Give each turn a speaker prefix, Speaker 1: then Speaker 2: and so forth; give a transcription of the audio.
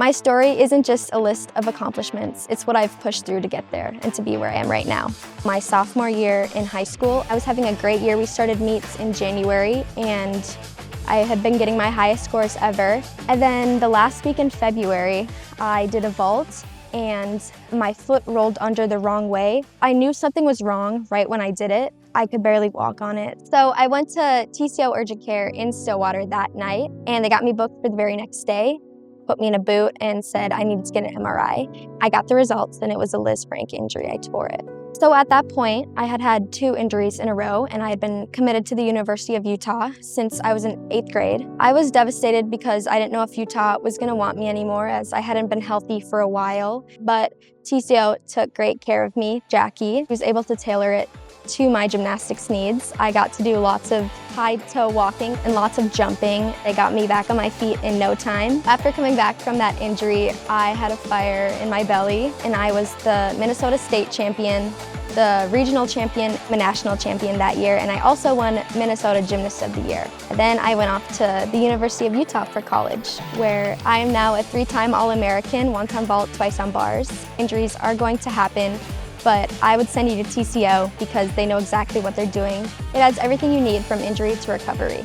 Speaker 1: My story isn't just a list of accomplishments, it's what I've pushed through to get there and to be where I am right now. My sophomore year in high school, I was having a great year. We started meets in January and I had been getting my highest scores ever. And then the last week in February, I did a vault and my foot rolled under the wrong way. I knew something was wrong right when I did it. I could barely walk on it. So I went to TCO Urgent Care in Stillwater that night and they got me booked for the very next day, put me in a boot and said I needed to get an MRI. I got the results and it was a Lisfranc injury. I tore it. So at that point, I had had 2 injuries in a row and I had been committed to the University of Utah since I was in 8th grade. I was devastated because I didn't know if Utah was gonna want me anymore as I hadn't been healthy for a while, but TCO took great care of me. Jackie was able to tailor it to my gymnastics needs. I got to do lots of high-toe walking and lots of jumping. They got me back on my feet in no time. After coming back from that injury, I had a fire in my belly and I was the Minnesota State champion, the regional champion, the national champion that year, and I also won Minnesota Gymnast of the Year. And then I went off to the University of Utah for college, where I am now a 3-time All American, once on vault, twice on bars. Injuries are going to happen, but I would send you to TCO because they know exactly what they're doing. It has everything you need from injury to recovery.